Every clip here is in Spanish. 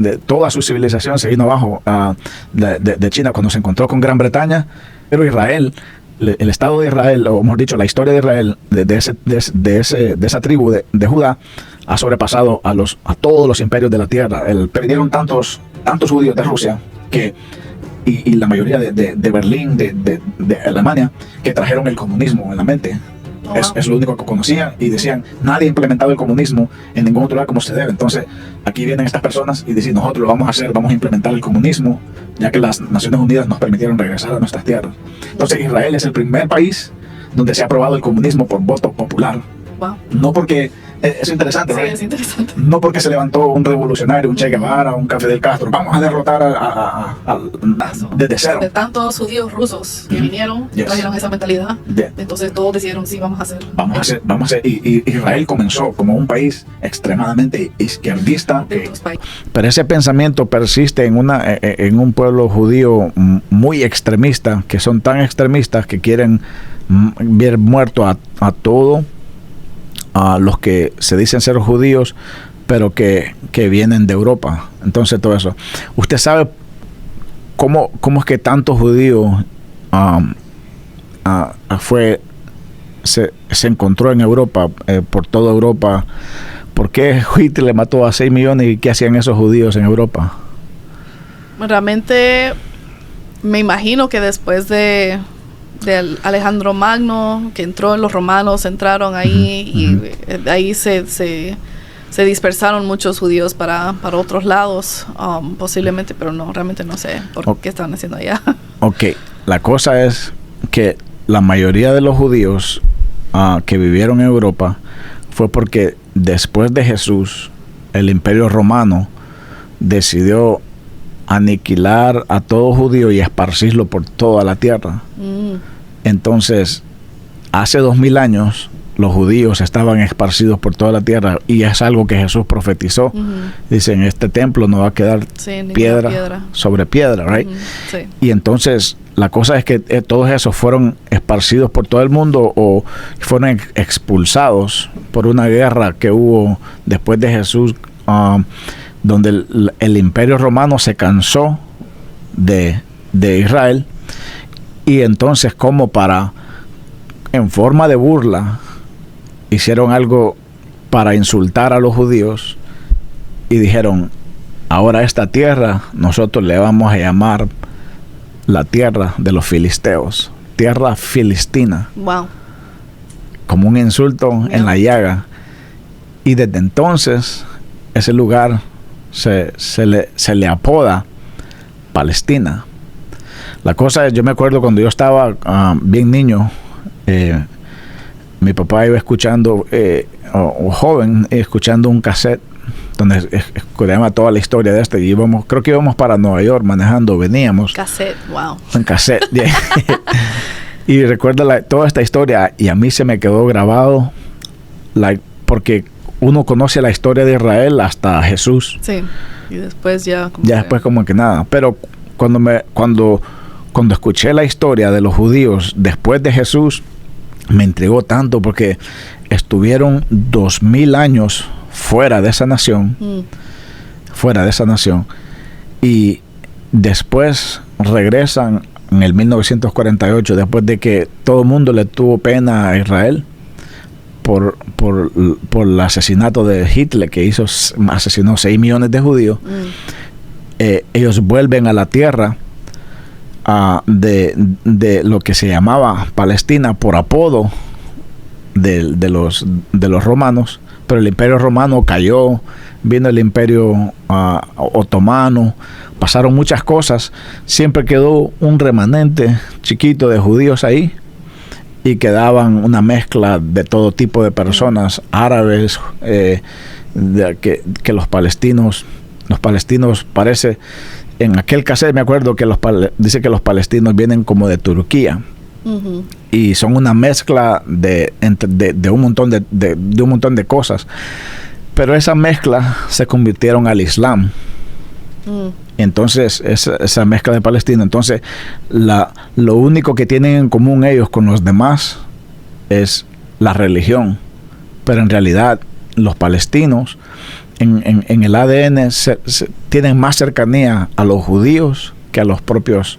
de toda su civilización se vino abajo de China cuando se encontró con Gran Bretaña. Pero Israel, el Estado de Israel, o mejor dicho, la historia de Israel, de esa tribu de Judá, ha sobrepasado a todos los imperios de la tierra. Perdieron tantos judíos de Rusia y la mayoría de Berlín, de Alemania, que trajeron el comunismo en la mente. Oh, wow. Es lo único que conocían y decían, nadie ha implementado el comunismo en ningún otro lugar como se debe. Entonces aquí vienen estas personas y dicen, nosotros lo vamos a hacer, vamos a implementar el comunismo, ya que las Naciones Unidas nos permitieron regresar a nuestras tierras. Entonces Israel es el primer país donde se ha aprobado el comunismo por voto popular. Wow. No porque es interesante, sí, ¿right? Es interesante. No porque se levantó un revolucionario, un Che Guevara, un Fidel Castro, vamos a derrotar desde cero. De tantos judíos rusos que vinieron, trajeron esa mentalidad. Entonces todos decidieron, sí, vamos a hacer. Vamos a hacer. Y Israel comenzó como un país extremadamente izquierdista. Pero ese pensamiento persiste en un pueblo judío muy extremista, que son tan extremistas que quieren ver muerto a todo, a los que se dicen ser judíos, pero que vienen de Europa. Entonces todo eso. ¿Usted sabe cómo es que tantos judíos se encontró en Europa, por toda Europa? ¿Por qué Hitler mató a 6 millones y qué hacían esos judíos en Europa? Realmente me imagino que después de Alejandro Magno, que entró, los romanos entraron ahí, y de ahí se dispersaron muchos judíos para otros lados, posiblemente, pero no, realmente no sé por qué estaban haciendo allá. Ok, la cosa es que la mayoría de los judíos que vivieron en Europa fue porque después de Jesús, el Imperio Romano decidió aniquilar a todo judío y esparcirlo por toda la tierra. Entonces, hace 2000 años, los judíos estaban esparcidos por toda la tierra, y es algo que Jesús profetizó. Dicen, este templo no va a quedar piedra sobre piedra, right? Sí. Y entonces, la cosa es que todos esos fueron esparcidos por todo el mundo o fueron expulsados por una guerra que hubo después de Jesús, donde el Imperio Romano se cansó de Israel, y entonces, como en forma de burla, hicieron algo para insultar a los judíos y dijeron, ahora esta tierra nosotros le vamos a llamar la tierra de los filisteos, tierra filistina. Wow. Como un insulto en la llaga. Y desde entonces ese lugar se le apoda Palestina. La cosa es, yo me acuerdo cuando yo estaba bien niño, mi papá iba escuchando, o joven, escuchando un cassette donde escuchaba toda la historia de y creo que íbamos para Nueva York manejando, veníamos. Cassette, wow. Un cassette, yeah. Y recuerdo toda esta historia, y a mí se me quedó grabado, porque uno conoce la historia de Israel hasta Jesús. Sí, y después después como que nada. Pero cuando escuché la historia de los judíos después de Jesús, me intrigó tanto, porque estuvieron 2000 años fuera de esa nación, y después regresan en el 1948, después de que todo el mundo le tuvo pena a Israel por el asesinato de Hitler, que asesinó 6 millones de judíos. Ellos vuelven a la tierra de lo que se llamaba Palestina por apodo de los romanos, pero el Imperio Romano cayó, vino el Imperio Otomano, pasaron muchas cosas, siempre quedó un remanente chiquito de judíos ahí, y quedaban una mezcla de todo tipo de personas, árabes, que los palestinos parece. En aquel cassette me acuerdo que dice que los palestinos vienen como de Turquía, y son una mezcla de un montón de cosas, pero esa mezcla se convirtieron al Islam. Entonces esa mezcla de Palestina, entonces lo único que tienen en común ellos con los demás es la religión, pero en realidad los palestinos en el ADN tienen más cercanía a los judíos que a los propios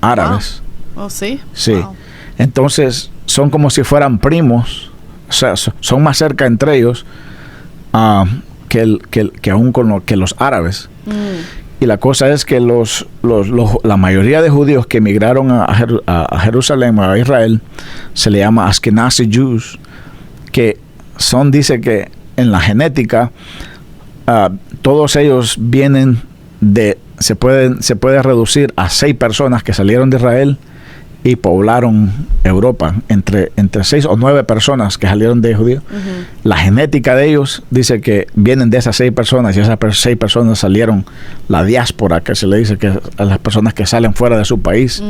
árabes. Wow. ¿Oh, sí? Sí. Wow. Entonces son como si fueran primos, o sea, son más cerca entre ellos que aún que los árabes. Y la cosa es que la mayoría de judíos que emigraron a Jerusalén, a Israel, se le llama Ashkenazi Jews, que dice que en la genética, todos ellos vienen se puede reducir a 6 personas que salieron de Israel y poblaron Europa, entre 6 o 9 personas que salieron de judíos. La genética de ellos dice que vienen de esas 6 personas, y esas 6 personas salieron, la diáspora, que se le dice, que a las personas que salen fuera de su país.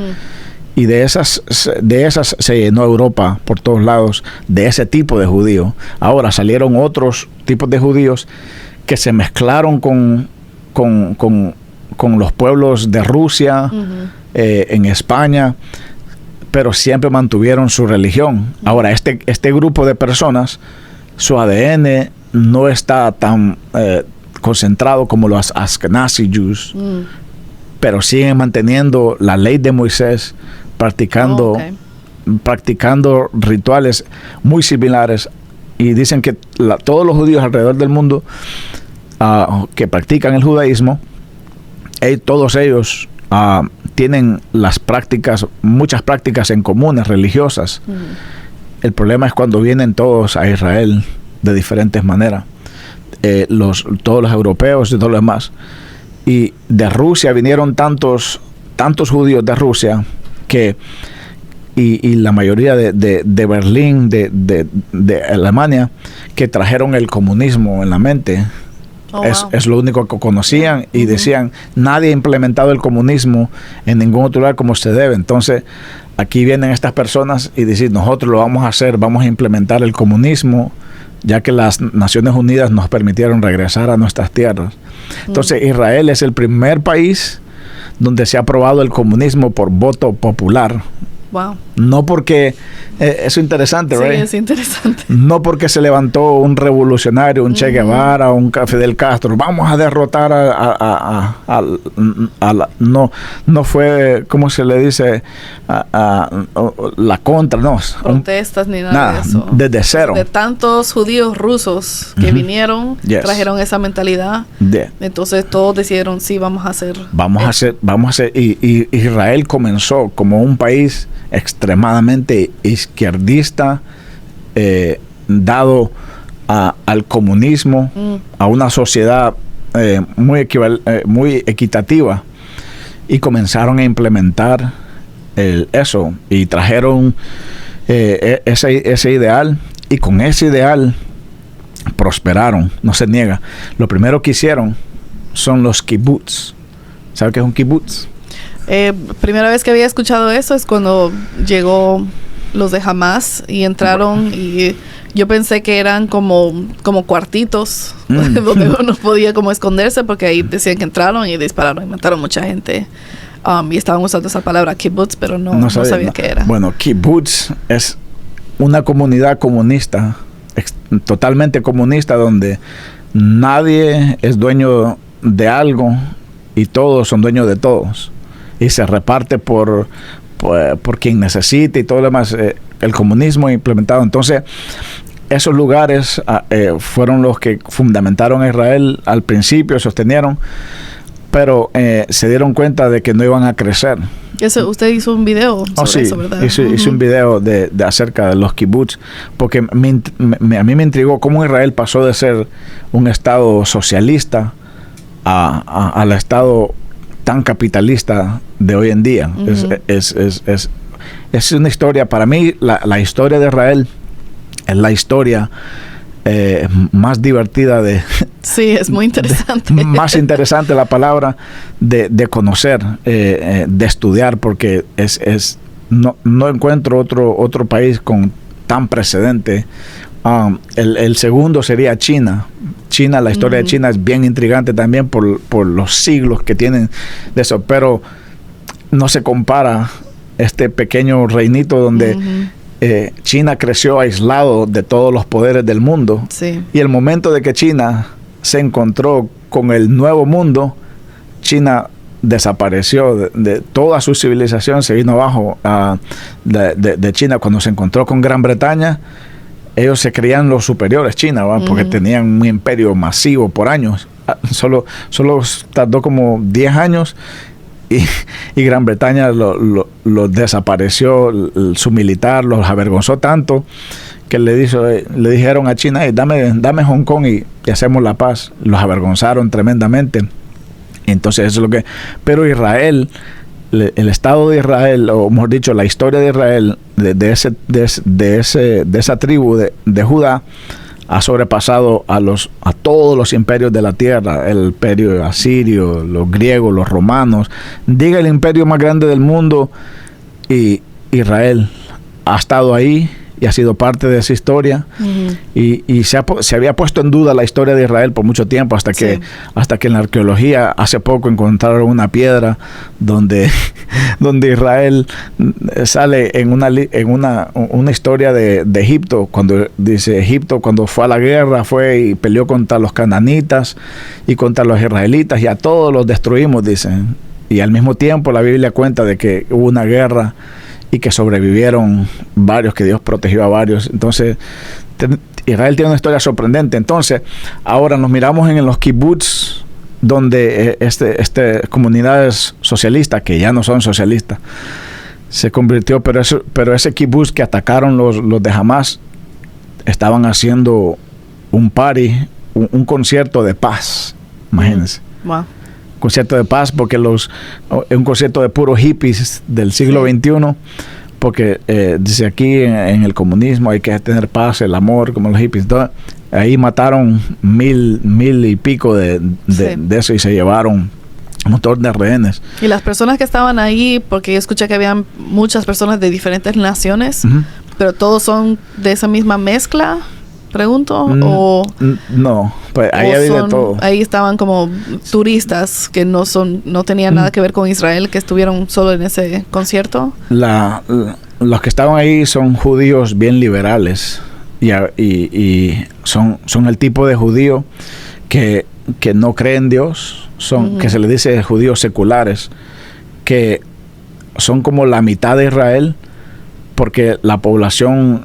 Y de esas se llenó Europa por todos lados de ese tipo de judío. Ahora salieron otros tipos de judíos que se mezclaron con los pueblos de Rusia, en España, pero siempre mantuvieron su religión. Ahora, este grupo de personas, su ADN no está tan concentrado como los Ashkenazi Jews, pero siguen manteniendo la ley de Moisés, practicando rituales muy similares. Y dicen que todos los judíos alrededor del mundo que practican el judaísmo, todos ellos tienen muchas prácticas en comunes religiosas. El problema es cuando vienen todos a Israel de diferentes maneras, todos los europeos y todo lo demás. Y de Rusia vinieron tantos judíos de Rusia y la mayoría de Berlín, de Alemania, que trajeron el comunismo en la mente. Wow. Es lo único que conocían, y decían, nadie ha implementado el comunismo en ningún otro lugar como se debe. Entonces aquí vienen estas personas y dicen, nosotros lo vamos a hacer, vamos a implementar el comunismo, ya que las Naciones Unidas nos permitieron regresar a nuestras tierras. Entonces Israel es el primer país donde se ha aprobado el comunismo por voto popular. Wow. No porque eso es interesante, sí, ¿verdad? Es interesante. No porque se levantó un revolucionario, un Che Guevara, un Fidel Castro, vamos a derrotar no fue, ¿cómo se le dice? La contra, no. Protestas ni nada de eso. Desde cero. De tantos judíos rusos que vinieron, trajeron esa mentalidad. Entonces todos decidieron, sí, vamos a hacer. Vamos a hacer. Y Israel comenzó como un país extremadamente izquierdista, dado al comunismo, a una sociedad muy equitativa, y comenzaron a implementar eso, y trajeron ese ideal, y con ese ideal prosperaron, no se niega. Lo primero que hicieron son los kibbutz. ¿Sabe qué es un kibbutz? Primera vez que había escuchado eso es cuando llegó los de Hamas y entraron, y yo pensé que eran como cuartitos donde uno podía como esconderse, porque ahí decían que entraron y dispararon y mataron mucha gente, y estaban usando esa palabra kibbutz, pero no sabía qué era. Bueno, kibbutz es una comunidad comunista, totalmente comunista, donde nadie es dueño de algo y todos son dueños de todos, y se reparte por quien necesite y todo lo demás. El comunismo implementado. Entonces, esos lugares fueron los que fundamentaron a Israel al principio, sostenieron, pero se dieron cuenta de que no iban a crecer. Usted hizo un video sobre eso, ¿verdad? Hice un video de acerca de los kibbutz, porque a mí me intrigó cómo Israel pasó de ser un estado socialista al estado tan capitalista de hoy en día. Es una historia, para mí la historia de Israel es la historia más divertida sí, es muy interesante. Más interesante la palabra de conocer, de estudiar, porque no encuentro otro país con tan precedente. El segundo sería China. La historia de China es bien intrigante también por los siglos que tienen de eso, pero no se compara este pequeño reinito donde China creció aislado de todos los poderes del mundo. Sí. Y el momento de que China se encontró con el Nuevo Mundo, China desapareció de toda su civilización, se vino abajo de China. Cuando se encontró con Gran Bretaña, ellos se creían los superiores, China, ¿va? Porque tenían un imperio masivo por años. Solo tardó como 10 años y Gran Bretaña lo desapareció, su militar los avergonzó tanto que le dijeron a China, hey, dame Hong Kong y hacemos la paz. Los avergonzaron tremendamente. Entonces eso es lo que... Pero Israel, el Estado de Israel, o mejor dicho, la historia de Israel, de esa tribu de Judá, ha sobrepasado a todos los imperios de la tierra, el imperio asirio, los griegos, los romanos. Diga el imperio más grande del mundo, y Israel ha estado ahí y ha sido parte de esa historia. Y se había puesto en duda la historia de Israel por mucho tiempo, hasta que en la arqueología hace poco encontraron una piedra donde Israel sale en una historia de Egipto, cuando dice Egipto cuando fue a la guerra fue y peleó contra los cananitas y contra los israelitas, y a todos los destruimos, dicen. Y al mismo tiempo la Biblia cuenta de que hubo una guerra y que sobrevivieron varios, que Dios protegió a varios. Entonces, Israel tiene una historia sorprendente. Entonces, ahora nos miramos en los kibbutz, donde comunidades socialistas, que ya no son socialistas, se convirtió, pero ese kibbutz que atacaron los de Hamas, estaban haciendo un party, un concierto de paz, imagínense. Wow. Concierto de paz, porque un concierto de puros hippies del siglo XXI, porque dice aquí en el comunismo hay que tener paz, el amor, como los hippies. Entonces, ahí mataron mil y pico de eso, y se llevaron un montón de rehenes. Y las personas que estaban ahí, porque yo escuché que habían muchas personas de diferentes naciones, pero todos son de esa misma mezcla, pregunto, o... No, pues ahí había de todo. Ahí estaban como turistas que no tenían nada que ver con Israel, que estuvieron solo en ese concierto. Los que estaban ahí son judíos bien liberales, y son el tipo de judío que no creen en Dios, que se les dice judíos seculares, que son como la mitad de Israel, porque la población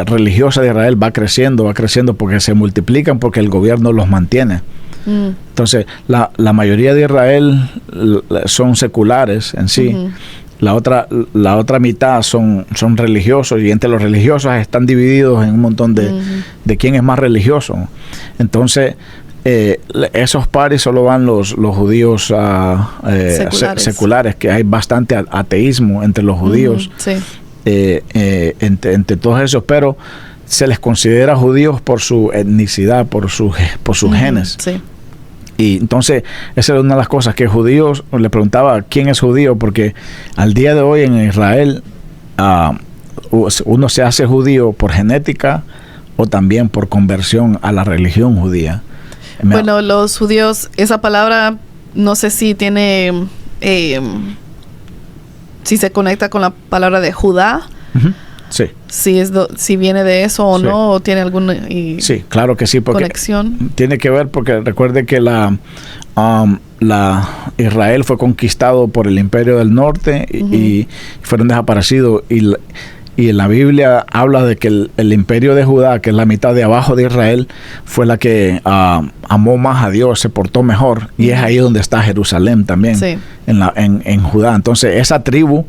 religiosa de Israel va creciendo porque se multiplican, porque el gobierno los mantiene. Entonces, la mayoría de Israel son seculares en sí. La otra mitad son religiosos, y entre los religiosos están divididos en un montón de quién es más religioso. Entonces, esos pares solo van los judíos seculares, que hay bastante ateísmo entre los judíos. Sí. Entre todos esos, pero se les considera judíos por su etnicidad, por sus genes. Sí. Y entonces esa es una de las cosas que judíos, le preguntaba quién es judío, porque al día de hoy en Israel uno se hace judío por genética o también por conversión a la religión judía. Bueno, los judíos, esa palabra no sé si tiene si se conecta con la palabra de Judá. Sí. Si viene de eso o no, o tiene alguna sí, claro que sí, porque conexión. Tiene que ver, porque recuerde que la Israel fue conquistado por el Imperio del Norte y fueron desaparecidos, y en la Biblia habla de que el Imperio de Judá, que es la mitad de abajo de Israel, fue la que amó más a Dios, se portó mejor, y es ahí donde está Jerusalén también, en Judá. Entonces esa tribu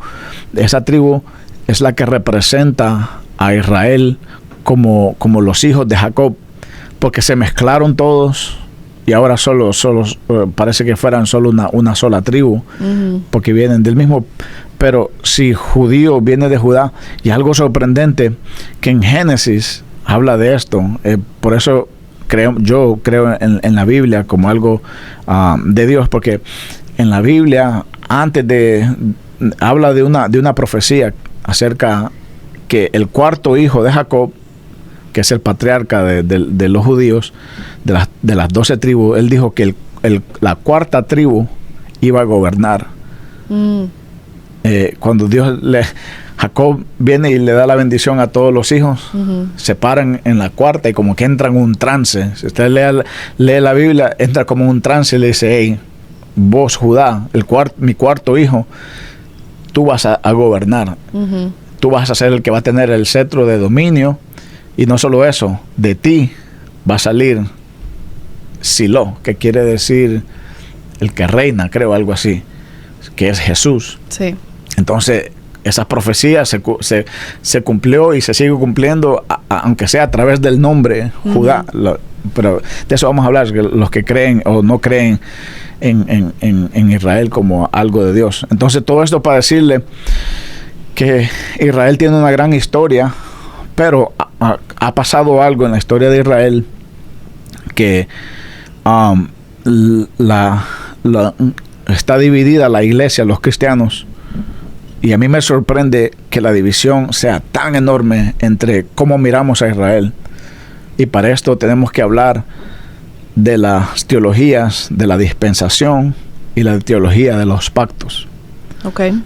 es la que representa a Israel como los hijos de Jacob, porque se mezclaron todos y ahora solo parece que fueran solo una sola tribu, porque vienen del mismo. Pero si judío viene de Judá, y algo sorprendente que en Génesis habla de esto, por eso yo creo en la Biblia como algo de Dios, porque en la Biblia habla de una profecía acerca que el cuarto hijo de Jacob, que es el patriarca de los judíos, de las 12 tribus, él dijo que la cuarta tribu iba a gobernar. Cuando Jacob viene y le da la bendición a todos los hijos. Se paran en la cuarta y como que entran en un trance. Si usted lee la Biblia, entra como en un trance y le dice: hey, vos, Judá, mi cuarto hijo, tú vas a gobernar. Tú vas a ser el que va a tener el cetro de dominio. Y no solo eso, de ti va a salir Silo, que quiere decir el que reina, creo, algo así, que es Jesús. Sí. Entonces, esa profecía se cumplió y se sigue cumpliendo, aunque sea a través del nombre Judá. Pero de eso vamos a hablar, los que creen o no creen en Israel como algo de Dios. Entonces, todo esto para decirle que Israel tiene una gran historia, pero ha pasado algo en la historia de Israel que está dividida la iglesia, los cristianos, y a mí me sorprende que la división sea tan enorme entre cómo miramos a Israel. Y para esto tenemos que hablar de las teologías de la dispensación y la teología de los pactos. Okay.